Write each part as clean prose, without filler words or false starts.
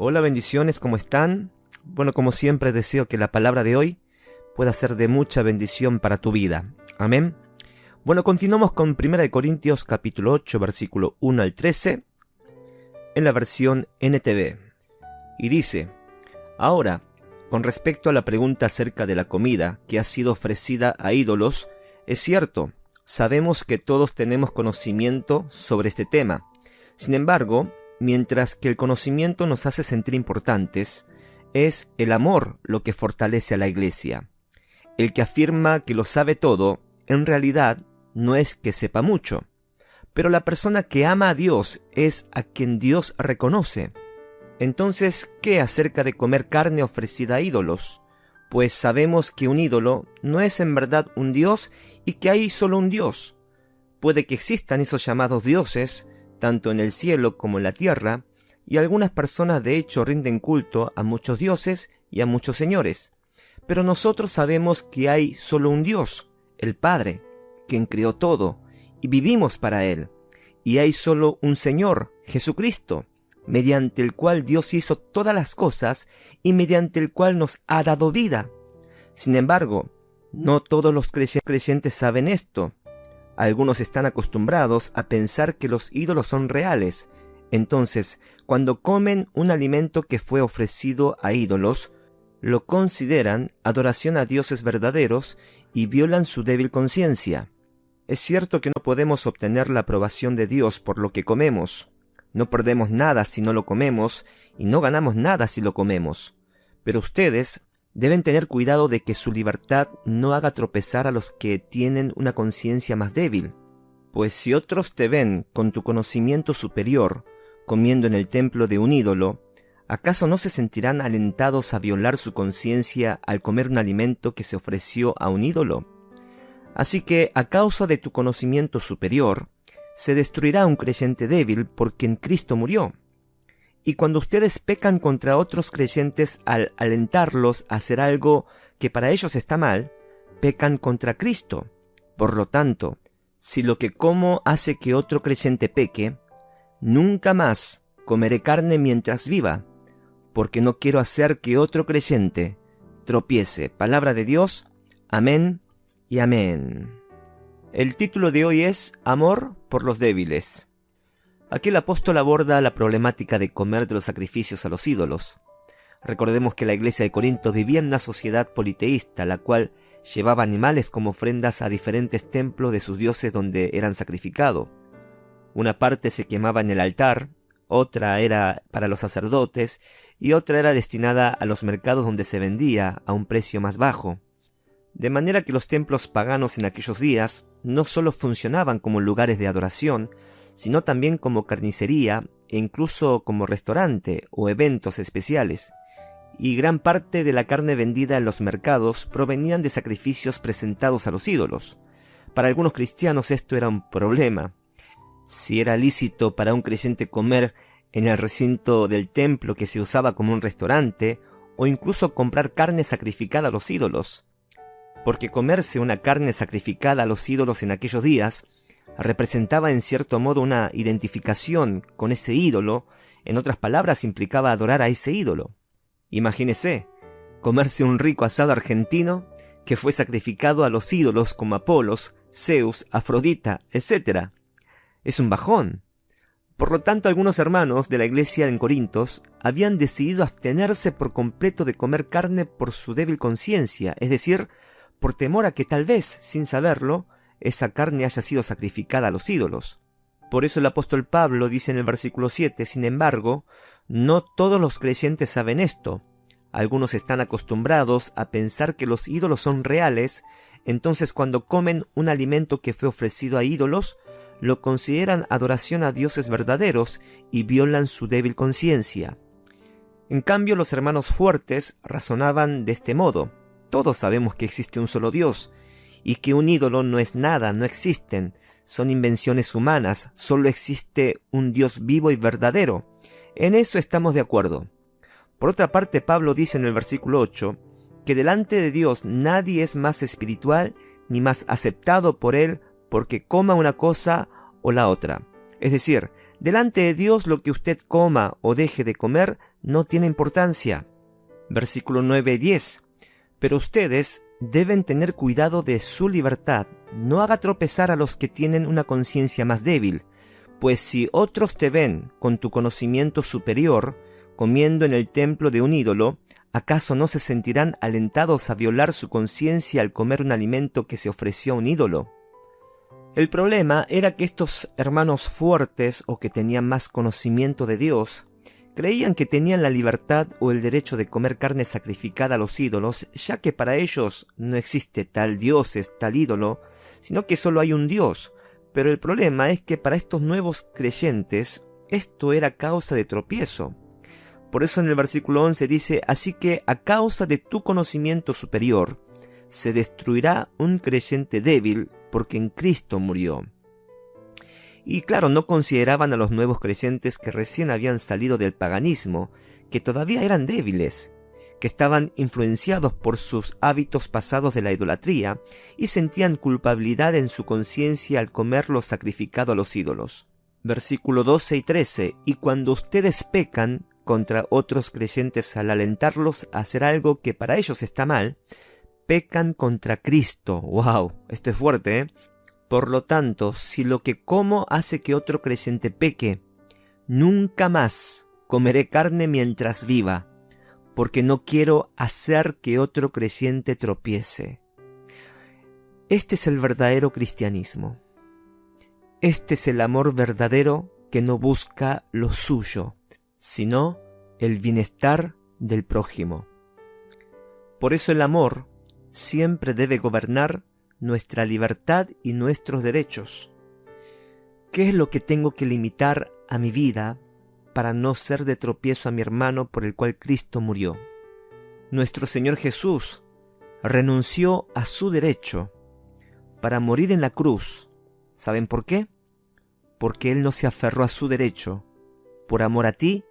Hola, bendiciones, ¿cómo están? Bueno, como siempre deseo que la palabra de hoy pueda ser de mucha bendición para tu vida. Amén. Bueno, continuamos con 1 Corintios capítulo 8, versículo 1 al 13, en la versión NTV. Y dice: Ahora, con respecto a la pregunta acerca de la comida que ha sido ofrecida a ídolos, es cierto, sabemos que todos tenemos conocimiento sobre este tema. Sin embargo, mientras que el conocimiento nos hace sentir importantes, es el amor lo que fortalece a la iglesia. El que afirma que lo sabe todo, en realidad no es que sepa mucho, pero la persona que ama a Dios es a quien Dios reconoce. Entonces, ¿qué acerca de comer carne ofrecida a ídolos? Pues sabemos que un ídolo no es en verdad un Dios y que hay solo un Dios. Puede que existan esos llamados dioses, tanto en el cielo como en la tierra, y algunas personas de hecho rinden culto a muchos dioses y a muchos señores. Pero nosotros sabemos que hay solo un Dios, el Padre, quien creó todo, y vivimos para Él. Y hay solo un Señor, Jesucristo, mediante el cual Dios hizo todas las cosas y mediante el cual nos ha dado vida. Sin embargo, no todos los creyentes saben esto. Algunos están acostumbrados a pensar que los ídolos son reales. Entonces, cuando comen un alimento que fue ofrecido a ídolos, lo consideran adoración a dioses verdaderos y violan su débil conciencia. Es cierto que no podemos obtener la aprobación de Dios por lo que comemos. No perdemos nada si no lo comemos y no ganamos nada si lo comemos. Pero ustedes deben tener cuidado de que su libertad no haga tropezar a los que tienen una conciencia más débil. Pues si otros te ven con tu conocimiento superior comiendo en el templo de un ídolo, ¿acaso no se sentirán alentados a violar su conciencia al comer un alimento que se ofreció a un ídolo? Así que, a causa de tu conocimiento superior, se destruirá un creyente débil por quien Cristo murió. Y cuando ustedes pecan contra otros creyentes al alentarlos a hacer algo que para ellos está mal, pecan contra Cristo. Por lo tanto, si lo que como hace que otro creyente peque, nunca más comeré carne mientras viva, porque no quiero hacer que otro creyente tropiece. Palabra de Dios. Amén y amén. El título de hoy es Amor por los débiles. Aquí el apóstol aborda la problemática de comer de los sacrificios a los ídolos. Recordemos que la iglesia de Corinto vivía en una sociedad politeísta, la cual llevaba animales como ofrendas a diferentes templos de sus dioses donde eran sacrificados. Una parte se quemaba en el altar, otra era para los sacerdotes y otra era destinada a los mercados donde se vendía a un precio más bajo. De manera que los templos paganos en aquellos días no solo funcionaban como lugares de adoración, sino también como carnicería e incluso como restaurante o eventos especiales. Y gran parte de la carne vendida en los mercados provenían de sacrificios presentados a los ídolos. Para algunos cristianos esto era un problema. Si era lícito para un creyente comer en el recinto del templo que se usaba como un restaurante, o incluso comprar carne sacrificada a los ídolos. Porque comerse una carne sacrificada a los ídolos en aquellos días representaba en cierto modo una identificación con ese ídolo, en otras palabras implicaba adorar a ese ídolo. Imagínese, comerse un rico asado argentino que fue sacrificado a los ídolos como Apolos, Zeus, Afrodita, etc. Es un bajón. Por lo tanto, algunos hermanos de la iglesia en Corintos habían decidido abstenerse por completo de comer carne por su débil conciencia, es decir, por temor a que tal vez, sin saberlo, esa carne haya sido sacrificada a los ídolos. Por eso el apóstol Pablo dice en el versículo 7, sin embargo, no todos los creyentes saben esto. Algunos están acostumbrados a pensar que los ídolos son reales, entonces cuando comen un alimento que fue ofrecido a ídolos, lo consideran adoración a dioses verdaderos y violan su débil conciencia. En cambio, los hermanos fuertes razonaban de este modo. Todos sabemos que existe un solo Dios, y que un ídolo no es nada, no existen, son invenciones humanas, solo existe un Dios vivo y verdadero. En eso estamos de acuerdo. Por otra parte, Pablo dice en el versículo 8, que delante de Dios nadie es más espiritual ni más aceptado por Él porque coma una cosa o la otra. Es decir, Delante de Dios lo que usted coma o deje de comer no tiene importancia. Versículo 9 y 10. Pero ustedes deben tener cuidado de su libertad. No haga tropezar a los que tienen una conciencia más débil, pues si otros te ven con tu conocimiento superior, comiendo en el templo de un ídolo, ¿acaso no se sentirán alentados a violar su conciencia al comer un alimento que se ofreció a un ídolo? El problema era que estos hermanos fuertes o que tenían más conocimiento de Dios, creían que tenían la libertad o el derecho de comer carne sacrificada a los ídolos, ya que para ellos no existe tal dios, tal ídolo, sino que solo hay un Dios. Pero el problema es que para estos nuevos creyentes esto era causa de tropiezo. Por eso en el versículo 11 dice: así que a causa de tu conocimiento superior se destruirá un creyente débil, porque en Cristo murió. Y claro, no consideraban a los nuevos creyentes que recién habían salido del paganismo, que todavía eran débiles, que estaban influenciados por sus hábitos pasados de la idolatría y sentían culpabilidad en su conciencia al comer lo sacrificado a los ídolos. Versículo 12 y 13. Y cuando ustedes pecan contra otros creyentes al alentarlos a hacer algo que para ellos está mal, pecan contra Cristo. ¡Wow! Esto es fuerte, ¿eh? Por lo tanto, si lo que como hace que otro creyente peque, nunca más comeré carne mientras viva, porque no quiero hacer que otro creyente tropiece. Este es el verdadero cristianismo. Este es el amor verdadero que no busca lo suyo, sino el bienestar del prójimo. Por eso el amor siempre debe gobernar nuestra libertad y nuestros derechos. ¿Qué es lo que tengo que limitar a mi vida para no ser de tropiezo a mi hermano por el cual Cristo murió? Nuestro Señor Jesús renunció a su derecho para morir en la cruz. ¿Saben por qué? Porque Él no se aferró a su derecho por amor a ti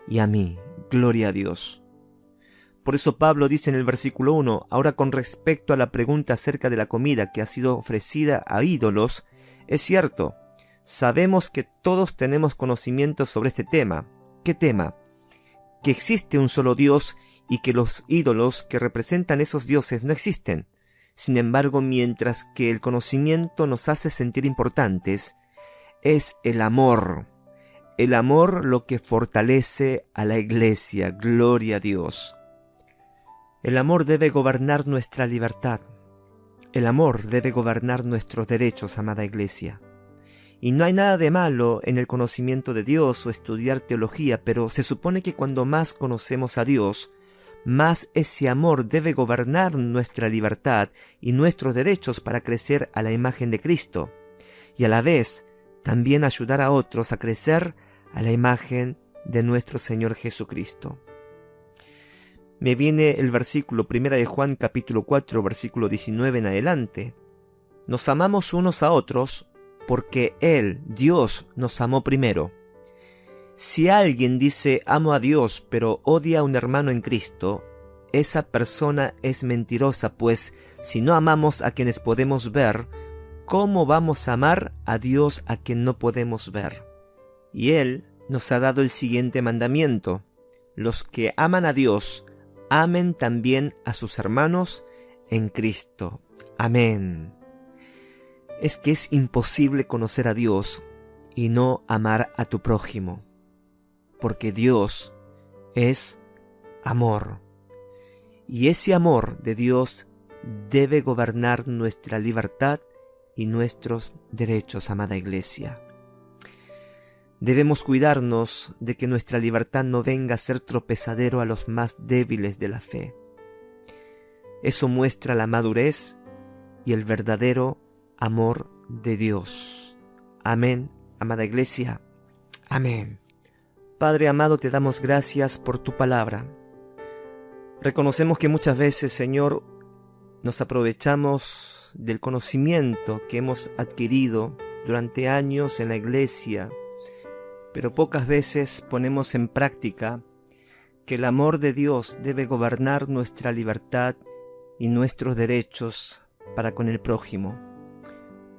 y a mí. Gloria a Dios. Por eso Pablo dice en el versículo 1, ahora con respecto a la pregunta acerca de la comida que ha sido ofrecida a ídolos, es cierto, sabemos que todos tenemos conocimiento sobre este tema. ¿Qué tema? Que existe un solo Dios y que los ídolos que representan esos dioses no existen. Sin embargo, mientras que el conocimiento nos hace sentir importantes, es el amor. El amor lo que fortalece a la iglesia. Gloria a Dios. El amor debe gobernar nuestra libertad. El amor debe gobernar nuestros derechos, amada iglesia. Y no hay nada de malo en el conocimiento de Dios o estudiar teología, pero se supone que cuando más conocemos a Dios, más ese amor debe gobernar nuestra libertad y nuestros derechos para crecer a la imagen de Cristo, y a la vez también ayudar a otros a crecer a la imagen de nuestro Señor Jesucristo. Me viene el versículo 1 de Juan capítulo 4, versículo 19 en adelante. Nos amamos unos a otros porque Él, Dios, nos amó primero. Si alguien dice amo a Dios pero odia a un hermano en Cristo, esa persona es mentirosa, pues si no amamos a quienes podemos ver, ¿cómo vamos a amar a Dios a quien no podemos ver? Y Él nos ha dado el siguiente mandamiento: los que aman a Dios, amen también a sus hermanos en Cristo. Amén. Es que es imposible conocer a Dios y no amar a tu prójimo, porque Dios es amor. Y ese amor de Dios debe gobernar nuestra libertad y nuestros derechos, amada iglesia. Debemos cuidarnos de que nuestra libertad no venga a ser tropezadero a los más débiles de la fe. Eso muestra la madurez y el verdadero amor de Dios. Amén, amada iglesia. Amén. Padre amado, te damos gracias por tu palabra. Reconocemos que muchas veces, Señor, nos aprovechamos del conocimiento que hemos adquirido durante años en la iglesia, pero pocas veces ponemos en práctica que el amor de Dios debe gobernar nuestra libertad y nuestros derechos para con el prójimo.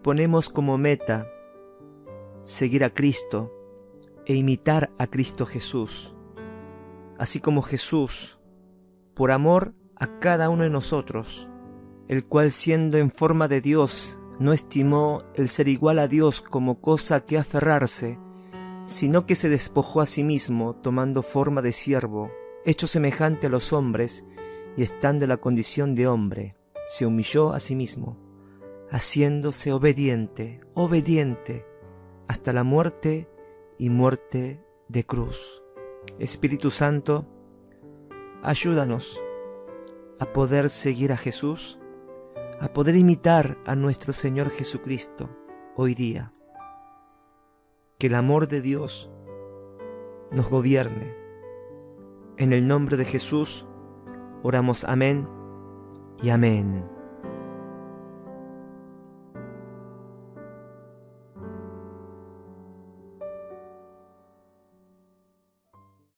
Ponemos como meta seguir a Cristo e imitar a Cristo Jesús, así como Jesús, por amor a cada uno de nosotros, el cual siendo en forma de Dios, no estimó el ser igual a Dios como cosa a que aferrarse, sino que se despojó a sí mismo, tomando forma de siervo, hecho semejante a los hombres, y estando en la condición de hombre, se humilló a sí mismo, haciéndose obediente hasta la muerte y muerte de cruz. Espíritu Santo, ayúdanos a poder seguir a Jesús, a poder imitar a nuestro Señor Jesucristo hoy día. Que el amor de Dios nos gobierne. En el nombre de Jesús oramos amén y amén.